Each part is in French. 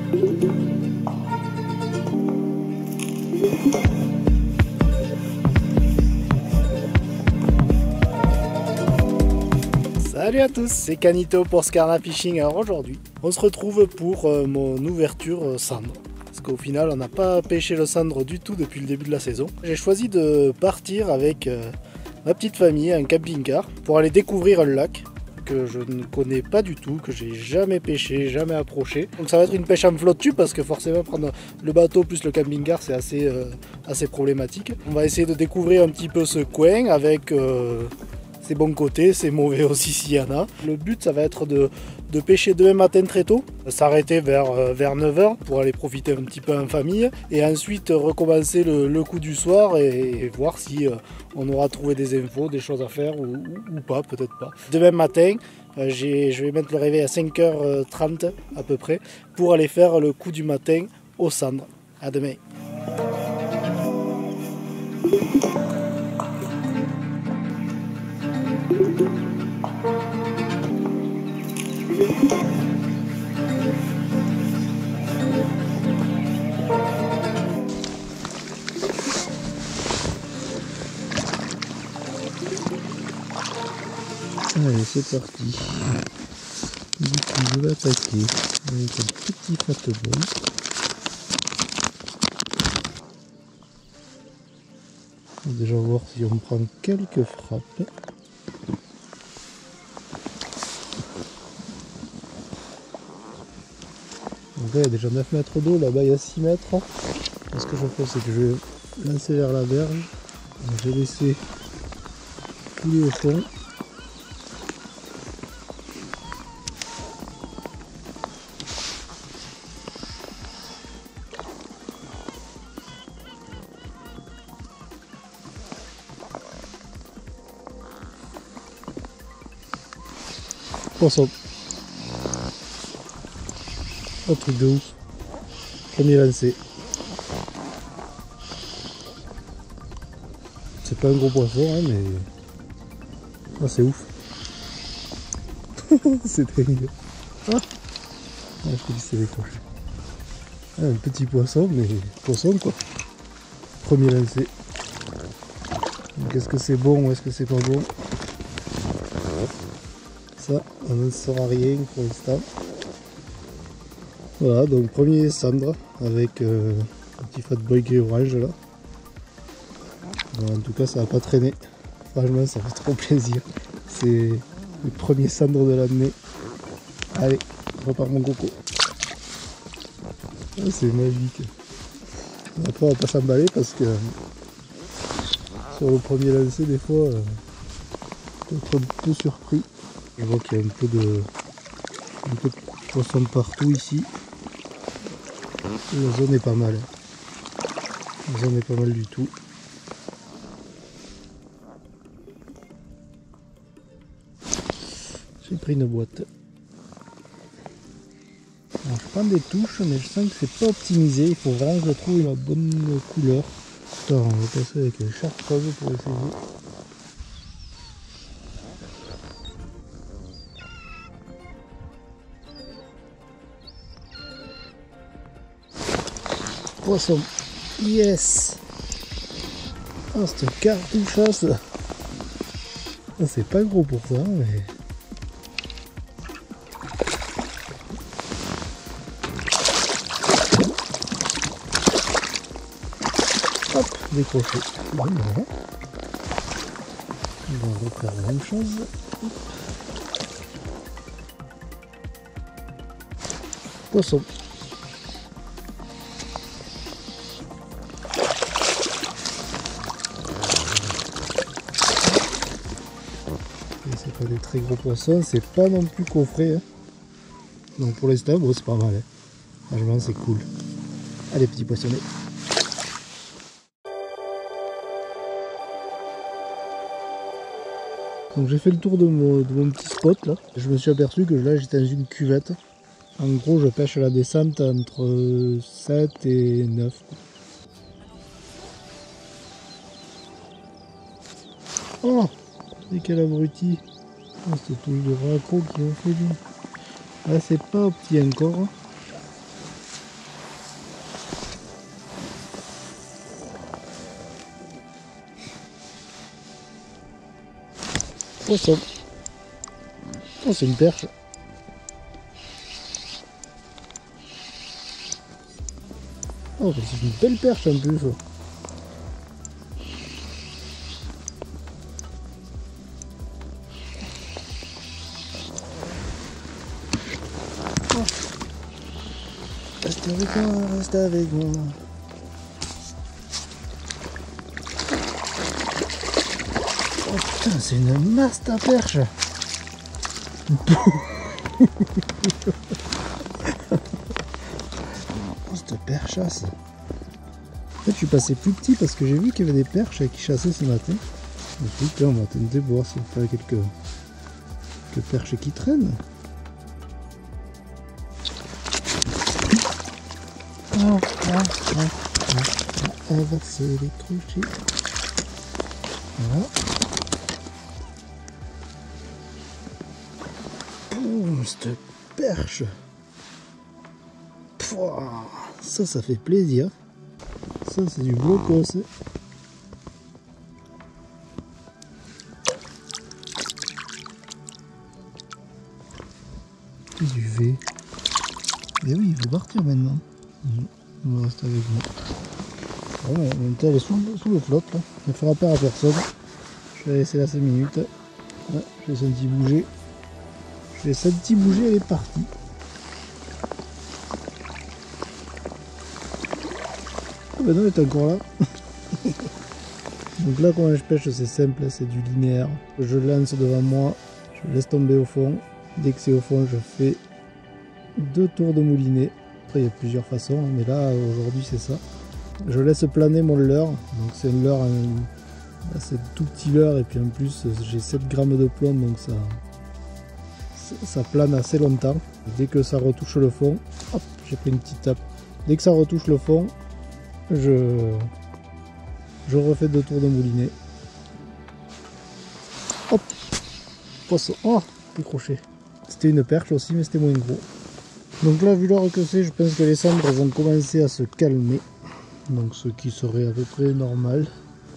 Salut à tous, c'est Canito pour Scarna Fishing. Alors aujourd'hui, on se retrouve pour mon ouverture cendre. Parce qu'au final, on n'a pas pêché le cendre du tout depuis le début de la saison. J'ai choisi de partir avec ma petite famille, un camping-car, pour aller découvrir un lac que je ne connais pas du tout, que j'ai jamais pêché, jamais approché. Donc ça va être une pêche en flotte tube parce que forcément prendre le bateau plus le camping-car c'est assez problématique. On va essayer de découvrir un petit peu ce coin avec ses bons côtés, ses mauvais aussi s'il y en a. Le but ça va être de pêcher demain matin très tôt, s'arrêter vers 9h pour aller profiter un petit peu en famille et ensuite recommencer le coup du soir et voir si on aura trouvé des infos, des choses à faire ou pas, peut-être pas. Demain matin, je vais mettre le réveil à 5h30 à peu près pour aller faire le coup du matin au cendre. À demain. Allez, c'est parti. Du coup, je vais attaquer avec un petit fat boy. On va déjà voir si on prend quelques frappes. Donc là, il y a déjà 9 mètres d'eau, là-bas il y a 6 mètres. Ce que je fais, c'est que je vais lancer vers la berge. Je vais laisser couler au fond. Poisson. Un truc de ouf. Premier lancé. C'est pas un gros poisson, hein, mais ah, c'est ouf. C'est terrible. Ah, je te dis c'est décroché. Ah, un petit poisson, mais poisson quoi. Premier lancé. Est-ce que c'est bon ou est-ce que c'est pas bon? Ça, on ne saura rien pour l'instant. Voilà, donc premier cendre avec un petit fat boy gris orange là. Bon, en tout cas, ça va pas traîner. Franchement, ça fait trop plaisir. C'est le premier cendre de l'année. Allez, je repars mon coco. Ah, c'est magique. Après, on va pas s'emballer parce que sur le premier lancer, des fois, on peut être un peu surpris. Je vois qu'il y a un peu de poisson partout ici. La zone est pas mal. La zone est pas mal du tout. J'ai pris une boîte. Alors, je prends des touches, mais je sens que c'est pas optimisé. Il faut vraiment que je trouve la bonne couleur. Alors, on va passer avec une chartreuse pour essayer. Poisson, yes! Oh, cette cartouchasse! Oh, c'est pas gros pour ça, mais. Hop, décroché. Bon, voilà. On va refaire la même chose. Poisson. C'est pas des très gros poissons, c'est pas non plus coffré. Hein. Donc pour l'instant, bon, c'est pas mal. Hein. Franchement, c'est cool. Allez, petits poissonnets. Donc j'ai fait le tour de mon petit spot là. Je me suis aperçu que là j'étais dans une cuvette. En gros, je pêche à la descente entre 7 et 9. Oh! Et quel abruti! Oh, c'est tout de raccro qui ont fait lui. Là, c'est pas petit encore. Poisson. Oh, c'est une perche. Oh, c'est une belle perche en plus. Reste avec moi, reste avec moi. Oh putain, c'est une masse ta perche. Oh, cette perchasse. En fait, je suis passé plus petit parce que j'ai vu qu'il y avait des perches qui chassaient ce matin. Je me suis dit, on va tenter de voir s'il y a quelques perches qui traînent. Elle va se décrocher. Voilà. Boum, cette perche. Pouah, ça fait plaisir. Ça, c'est du blocos. Du V. Et oui, il faut partir maintenant. On va rester avec moi. Bon, elle est sous le flotte. Là. Elle ne fera peur à personne. Je vais laisser là 5 minutes. Là, je l'ai senti bouger. Je l'ai senti bouger, elle est partie. Ah ben non, elle est encore là. Donc là, comment je pêche, c'est simple, c'est du linéaire. Je lance devant moi, je laisse tomber au fond. Dès que c'est au fond, je fais 2 tours de moulinet. Après, il y a plusieurs façons, mais là, aujourd'hui, c'est ça. Je laisse planer mon leurre. Donc c'est un leurre, c'est tout petit leurre, et puis en plus, j'ai 7 grammes de plomb, donc ça plane assez longtemps. Dès que ça retouche le fond, hop, j'ai pris une petite tape. Dès que ça retouche le fond, je refais 2 tours de moulinet. Hop, poisson. Oh, décroché. C'était une perche aussi, mais c'était moins gros. Donc là, vu l'heure que c'est, je pense que les cendres vont commencer à se calmer. Donc ce qui serait à peu près normal.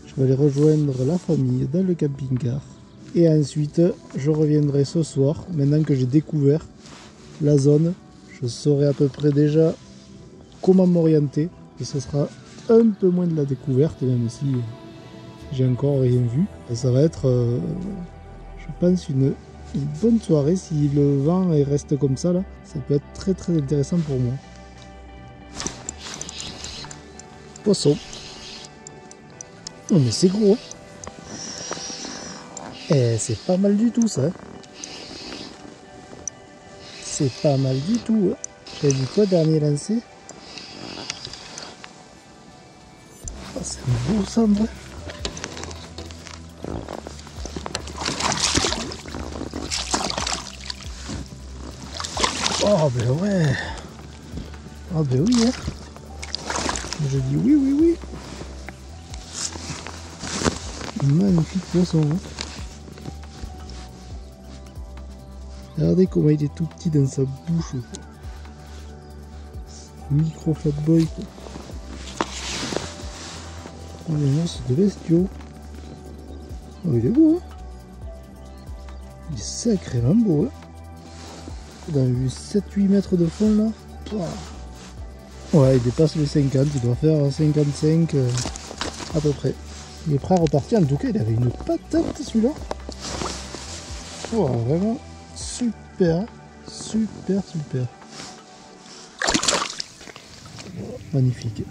Je vais aller rejoindre la famille dans le camping-car. Et ensuite, je reviendrai ce soir, maintenant que j'ai découvert la zone. Je saurai à peu près déjà comment m'orienter. Et ce sera un peu moins de la découverte, même si j'ai encore rien vu. Et ça va être, je pense, une bonne soirée. Si le vent reste comme ça, là, ça peut être très très intéressant pour moi. Poisson. Oh, mais c'est gros. Eh, c'est pas mal du tout ça. C'est pas mal du tout. J'avais dit quoi, dernier lancé? Oh, c'est un beau cendre. Oh ben ouais. Oh ben oui hein. Je dis oui oui oui. Magnifique poisson. Hein. Regardez comment il est tout petit dans sa bouche. Micro fat boy. Oh mais non, c'est de bestiaux. Oh il est beau hein. Il est sacrément beau hein. Dans 7-8 mètres de fond là. Ouais, il dépasse les 50, il doit faire 55 à peu près. Il est prêt à repartir, en tout cas il avait une patate celui-là. Oh, vraiment super, super, super. Magnifique.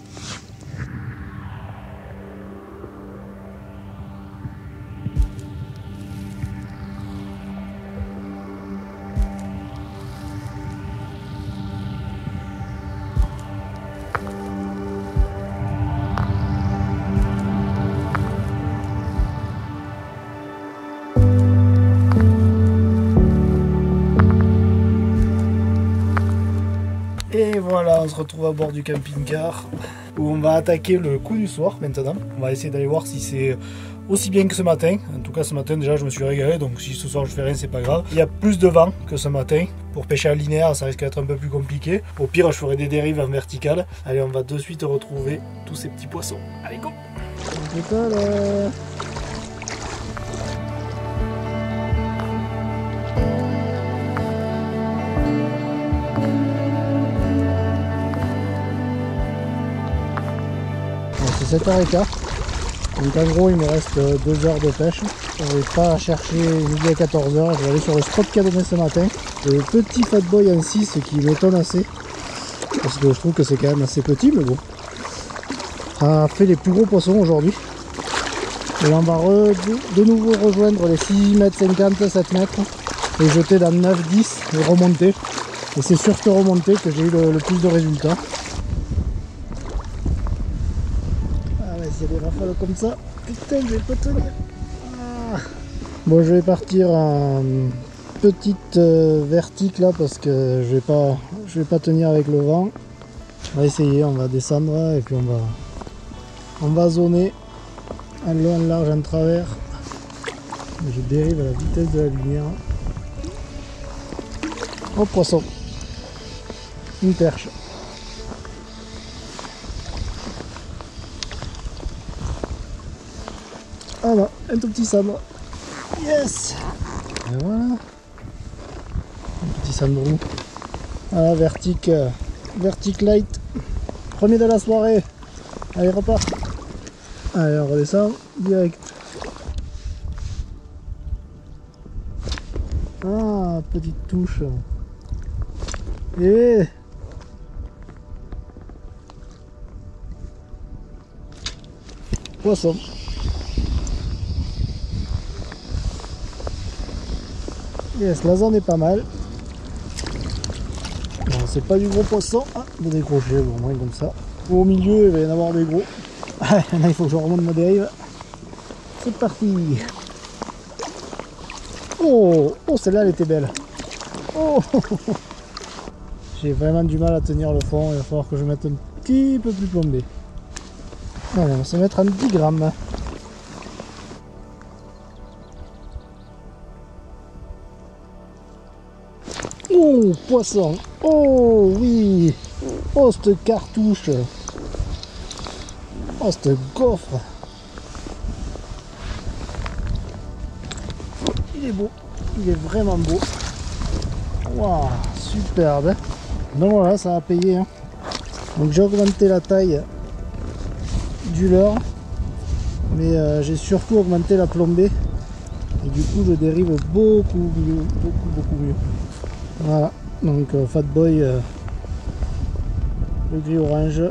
Et voilà, on se retrouve à bord du camping-car où on va attaquer le coup du soir maintenant. On va essayer d'aller voir si c'est aussi bien que ce matin. En tout cas, ce matin déjà je me suis régalé, donc si ce soir je fais rien, c'est pas grave. Il y a plus de vent que ce matin. Pour pêcher à linéaire, ça risque d'être un peu plus compliqué. Au pire, je ferai des dérives en verticale. Allez, on va de suite retrouver tous ces petits poissons. Allez, go! 7h15. Donc en gros il me reste 2 heures de pêche. Je vais pas chercher midi à 14h, je vais aller sur le spot qu'a donné ce matin. Le petit Fat Boy en 6 qui m'étonne assez. Parce que je trouve que c'est quand même assez petit, mais bon. Ça a fait les plus gros poissons aujourd'hui. Et on va de nouveau rejoindre les 6,50 m, 7 mètres. Et jeter dans 9, 10 et remonter. Et c'est sur ce remonté que j'ai eu le plus de résultats. Ah ouais, s'il y a des rafales comme ça, putain, je vais pas tenir. Ah. Bon, je vais partir en petite vertique là parce que je vais pas tenir avec le vent. On va essayer, on va descendre et puis on va zoner en long, en large, en travers. Je dérive à la vitesse de la lumière. Oh, poisson, une perche. Ah non, un tout petit sabre. Yes. Et voilà. Un petit sandrou. Voilà, vertic light. Premier de la soirée. Allez, repart. Allez, on redescend direct. Ah, petite touche. Et poisson. Yes, la zone est pas mal. Bon, c'est pas du gros poisson. Ah, de décrocher, bon, au moins comme ça. Au milieu, il va y en avoir des gros. Ah, là, il faut que je remonte ma dérive. C'est parti. Oh, oh, celle-là, elle était belle. Oh, j'ai vraiment du mal à tenir le fond. Il va falloir que je mette un petit peu plus plombé. Allez, on va se mettre en 10 grammes. Oh, poisson. Oh, oui. Oh, cette cartouche. Oh, cette gaufre. Il est beau. Il est vraiment beau. Waouh, superbe. Donc voilà, ça a payé. Hein. Donc j'ai augmenté la taille du leurre. Mais j'ai surtout augmenté la plombée. Et du coup, je dérive beaucoup mieux. Beaucoup mieux. Voilà, donc Fat Boy, le gris orange,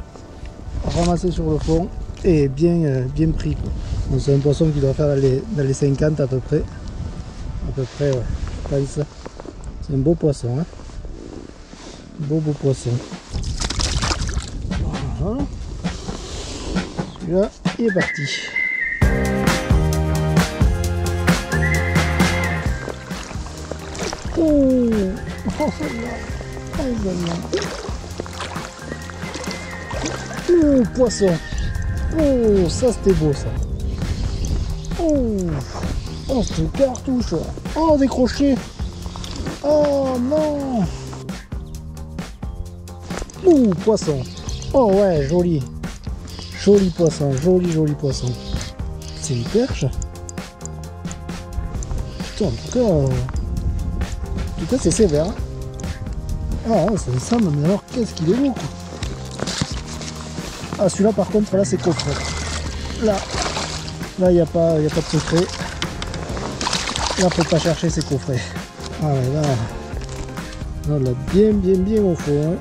ramassé sur le fond et bien pris. C'est un poisson qui doit faire dans les 50 à peu près. À peu près, ouais, je pense. C'est un beau poisson. Hein. Beau poisson. Voilà. Celui-là, il est parti. Oh, oh, poisson. Oh, ça c'était beau ça. Oh, oh, c'est une cartouche. Oh, décroché. Oh non. Oh, poisson. Oh ouais, joli. Joli poisson, joli poisson. C'est une perche. Putain, en tout cas c'est sévère. Ah c'est ça, mais alors qu'est-ce qu'il est beau quoi. Ah celui-là par contre là c'est coffret. Là il n'y a pas de secret. Là faut pas chercher, c'est coffret. Ah ouais, là on l'a bien au fond. Hein.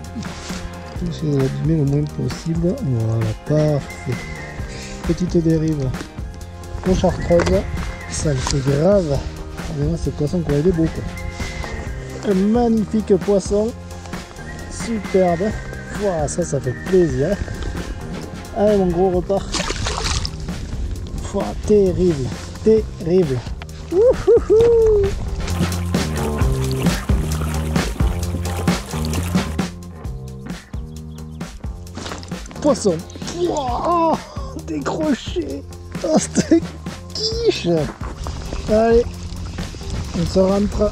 J'essaie de l'abîmer le moins possible. Voilà, parfait. Petite dérive aux chartreuses. Ça le fait grave. Vraiment ce poisson qu'on a des beaux quoi. Un magnifique poisson, superbe. Wow, ça fait plaisir. Allez mon gros repart. Wow, terrible. Ouhouhou. Poisson. Wow, décroché. Oh, c'était quiche. Allez, on se rentre.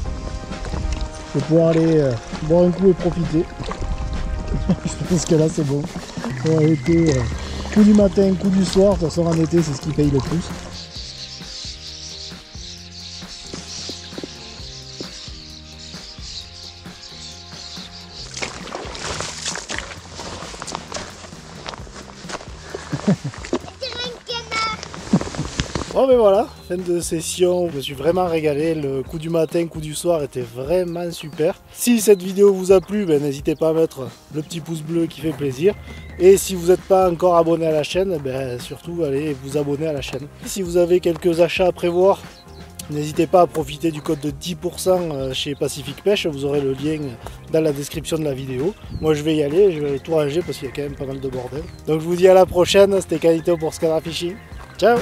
Je vais pouvoir aller boire un coup et profiter. Je pense que là c'est bon. On a été coup du matin, coup du soir. De toute façon en été c'est ce qui paye le plus. Bon ben voilà, fin de session, je me suis vraiment régalé, le coup du matin, coup du soir était vraiment super. Si cette vidéo vous a plu, ben, n'hésitez pas à mettre le petit pouce bleu qui fait plaisir. Et si vous n'êtes pas encore abonné à la chaîne, ben, surtout allez vous abonner à la chaîne. Si vous avez quelques achats à prévoir, n'hésitez pas à profiter du code de 10% chez Pacific Pêche, vous aurez le lien dans la description de la vidéo. Moi je vais y aller, je vais aller tout ranger parce qu'il y a quand même pas mal de bordel. Donc je vous dis à la prochaine, c'était Canito pour Scanner Fishing. Ciao!